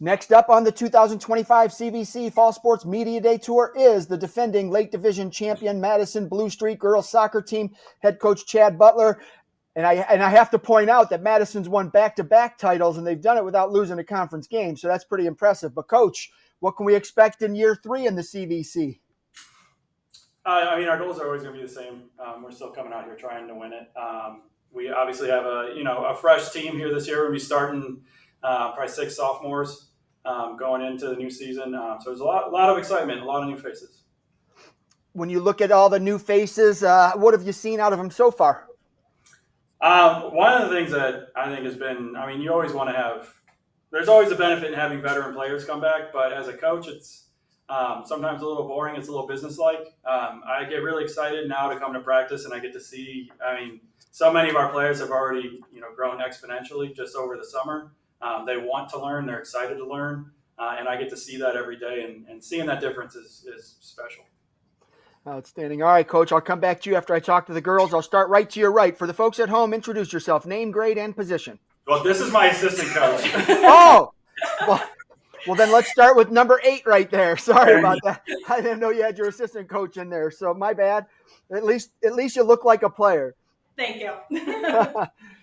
Next up on the 2025 CVC Fall Sports Media Day Tour is the defending Lake Division champion Madison Blue Streak girls soccer team head coach Chad Butler. And I have to point out that Madison's won back-to-back titles, and they've done it without losing a conference game, so that's pretty impressive. But, Coach, what can we expect in year 3 in the CVC? Our goals are always going to be the same. We're still coming out here trying to win it. We obviously have a fresh team here this year. We'll be starting probably 6 sophomores going into the new season. So there's a lot of excitement, a lot of new faces. When you look at all the new faces, what have you seen out of them so far? One of the things that I think has been, you always want to have, there's always a benefit in having veteran players come back, but as a coach, it's sometimes a little boring. It's a little businesslike. I get really excited now to come to practice, and I get to see, so many of our players have already, grown exponentially just over the summer. They want to learn. They're excited to learn. And I get to see that every day, and seeing that difference is special. Outstanding. All right, Coach, I'll come back to you after I talk to the girls. I'll start right to your right. For the folks at home, introduce yourself, name, grade, and position. Well, this is my assistant coach. Oh, well, then let's start with number 8 right there. Sorry about that. I didn't know you had your assistant coach in there, so my bad. At least you look like a player. Thank you.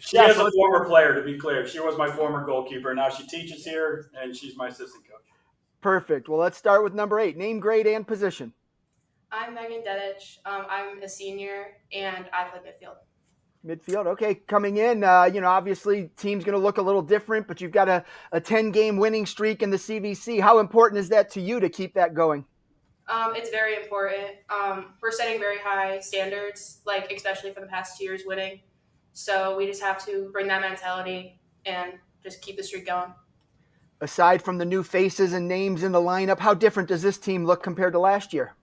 She is a former player, to be clear. She was my former goalkeeper. Now she teaches here, and she's my assistant coach. Perfect. Well, let's start with number 8. Name, grade, and position. I'm Megan Dedich. I'm a senior, and I play midfield. Midfield, okay. Coming in, obviously team's going to look a little different, but you've got a 10-game winning streak in the CVC. How important is that to you to keep that going? It's very important. We're setting very high standards, especially for the past 2 years winning. So we just have to bring that mentality and just keep the streak going. Aside from the new faces and names in the lineup, how different does this team look compared to last year?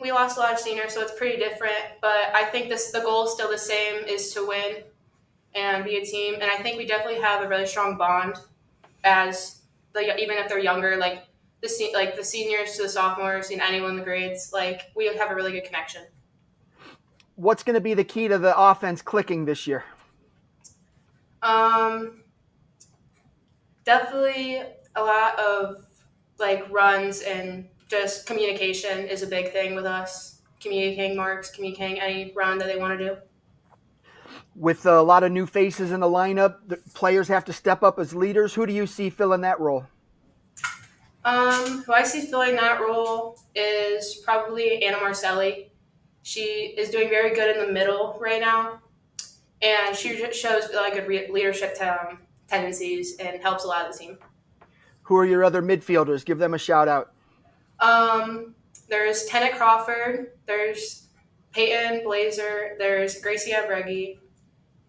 We lost a lot of seniors, so it's pretty different, but I think the goal is still the same, is to win and be a team. And I think we definitely have a really strong bond even if they're younger, the seniors to the sophomores and anyone in the grades, we have a really good connection. What's going to be the key to the offense clicking this year? Definitely a lot of runs, and just communication is a big thing with us. Communicating marks, communicating any run that they want to do. With a lot of new faces in the lineup, the players have to step up as leaders. Who do you see filling that role? Who I see filling that role is probably Anna Marcelli. She is doing very good in the middle right now, and she shows good leadership tendencies and helps a lot of the team. Who are your other midfielders? Give them a shout out. There's Tennant Crawford, there's Peyton Blazer, there's Gracie Abreggi,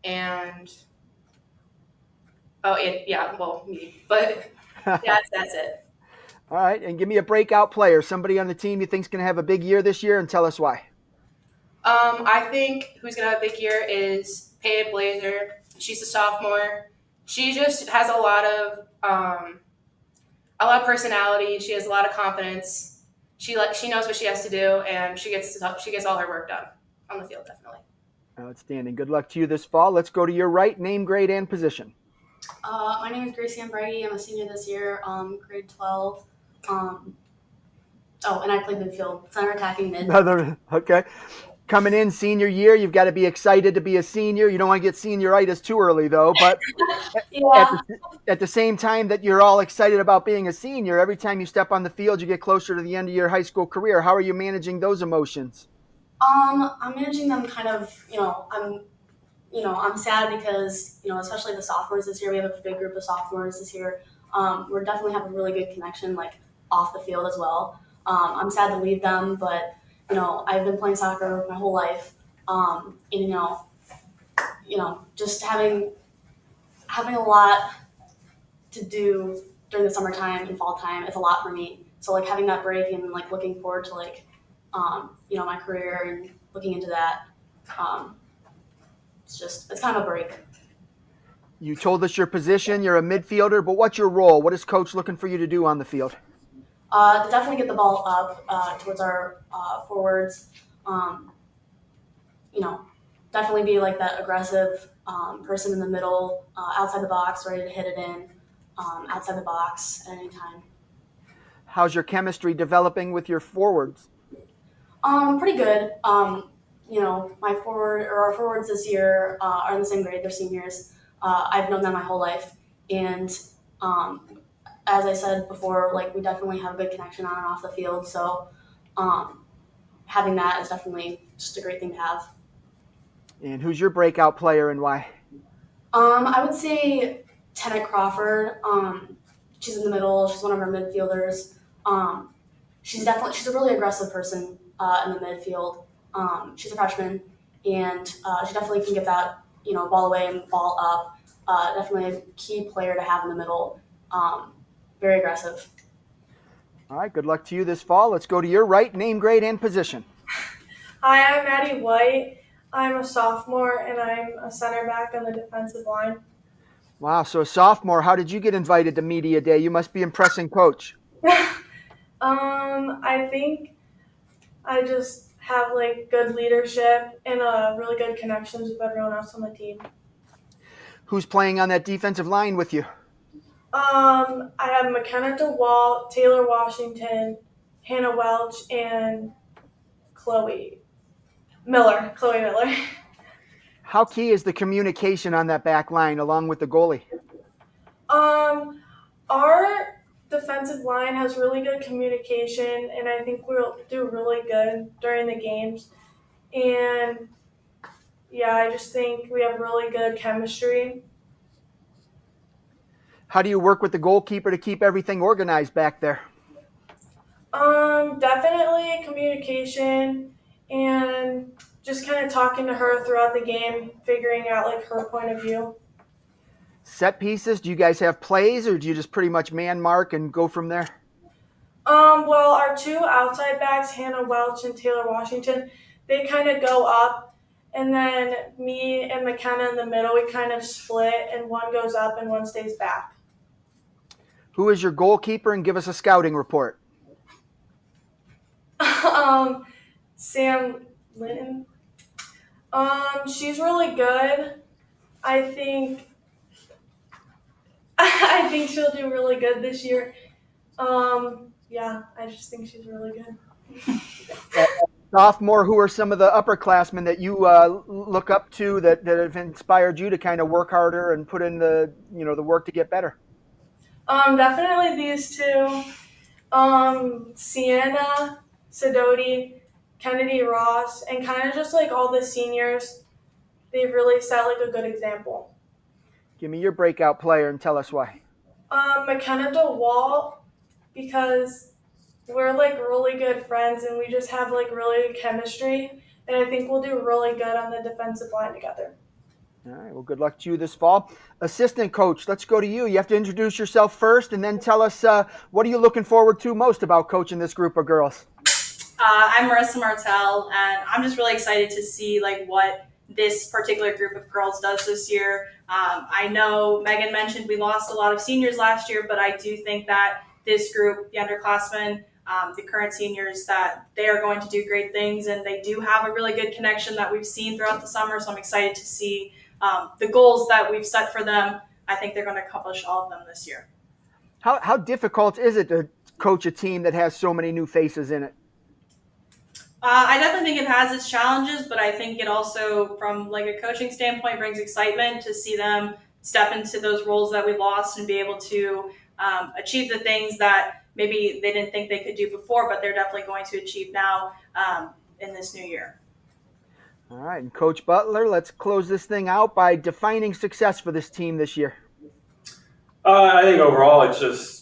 and me. But that's it. All right, and give me a breakout player, somebody on the team you think's going to have a big year this year, and tell us why. I think who's going to have a big year is Peyton Blazer. She's a sophomore. She just has a lot of personality. She has a lot of confidence. She knows what she has to do, and she gets all her work done on the field, definitely. Outstanding. Good luck to you this fall. Let's go to your right. Name, grade, and position. My name is Gracie Brady. I'm a senior this year, grade 12. And I play midfield, center attacking mid. Okay. Coming in senior year, you've got to be excited to be a senior. You don't want to get senioritis too early, though. But Yeah. at the same time that you're all excited about being a senior, every time you step on the field, you get closer to the end of your high school career. How are you managing those emotions? I'm managing them kind of, I'm sad because, especially the sophomores this year, we have a big group of sophomores this year. We're definitely have a really good connection, off the field as well. I'm sad to leave them, but, I've been playing soccer my whole life. Just having a lot to do during the summertime and fall time, it's a lot for me. So, having that break and, looking forward to, my career and looking into that, it's kind of a break. You told us your position. You're a midfielder, but what's your role? What is coach looking for you to do on the field? To definitely get the ball up towards our forwards. definitely be like that aggressive person in the middle, outside the box, ready to hit it in, outside the box at any time. How's your chemistry developing with your forwards? Pretty good. Our forwards this year are in the same grade. They're seniors. I've known them my whole life, and as I said before, like we definitely have a good connection on and off the field. So having that is definitely just a great thing to have. And who's your breakout player and why? I would say Tennant Crawford. She's in the middle. She's one of our midfielders. She's a really aggressive person in the midfield. She's a freshman, and she definitely can get that ball away and ball up. Definitely a key player to have in the middle. Very aggressive. All right, good luck to you this fall. Let's go to your right, name, grade, and position. Hi, I'm Maddie White. I'm a sophomore and I'm a center back on the defensive line. Wow, so a sophomore, how did you get invited to Media Day? You must be impressing Coach. I think I just have like good leadership and really good connections with everyone else on the team. Who's playing on that defensive line with you? I have McKenna DeWalt, Taylor Washington, Hannah Welch, and Chloe Miller. How key is the communication on that back line along with the goalie? Our defensive line has really good communication, and I think we'll do really good during the games. And yeah, I just think we have really good chemistry. How do you work with the goalkeeper to keep everything organized back there? Definitely communication and just kind of talking to her throughout the game, figuring out like her point of view. Set pieces, do you guys have plays or do you just pretty much man mark and go from there? Well, our two outside backs, Hannah Welch and Taylor Washington, they kind of go up, and then me and McKenna in the middle, we kind of split, and one goes up and one stays back. Who is your goalkeeper and give us a scouting report? Sam Linton. She's really good. I think she'll do really good this year. Yeah, I just think she's really good. Sophomore, who are some of the upperclassmen that you look up to that have inspired you to kind of work harder and put in the work to get better? Definitely these two. Sienna, Sidoti, Kennedy Ross, and kind of just like all the seniors. They've really set like a good example. Give me your breakout player and tell us why. McKenna DeWalt, because we're like really good friends and we just have like really good chemistry, and I think we'll do really good on the defensive line together. All right, well, good luck to you this fall. Assistant coach, let's go to you. You have to introduce yourself first and then tell us what are you looking forward to most about coaching this group of girls? I'm Marissa Martell, and I'm just really excited to see like what this particular group of girls does this year. I know Megan mentioned we lost a lot of seniors last year, but I do think that this group, the underclassmen, the current seniors, that they are going to do great things, and they do have a really good connection that we've seen throughout the summer. So I'm excited to see the goals that we've set for them. I think they're going to accomplish all of them this year. How difficult is it to coach a team that has so many new faces in it? I definitely think it has its challenges, but I think it also, from like a coaching standpoint, brings excitement to see them step into those roles that we lost and be able to achieve the things that maybe they didn't think they could do before, but they're definitely going to achieve now in this new year. All right, and Coach Butler, let's close this thing out by defining success for this team this year. I think overall it's just,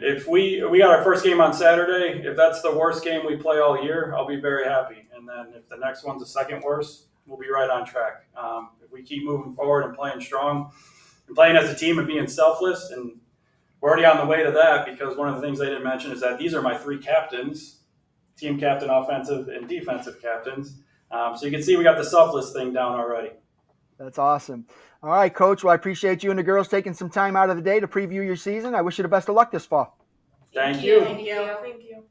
if we got our first game on Saturday, if that's the worst game we play all year, I'll be very happy. And then if the next one's the second worst, we'll be right on track. If we keep moving forward and playing strong and playing as a team and being selfless, and we're already on the way to that, because one of the things they didn't mention is that these are my three captains, team captain, offensive, and defensive captains. So you can see we got the selfless thing down already. That's awesome. All right, Coach. Well, I appreciate you and the girls taking some time out of the day to preview your season. I wish you the best of luck this fall. Thank you. Thank you.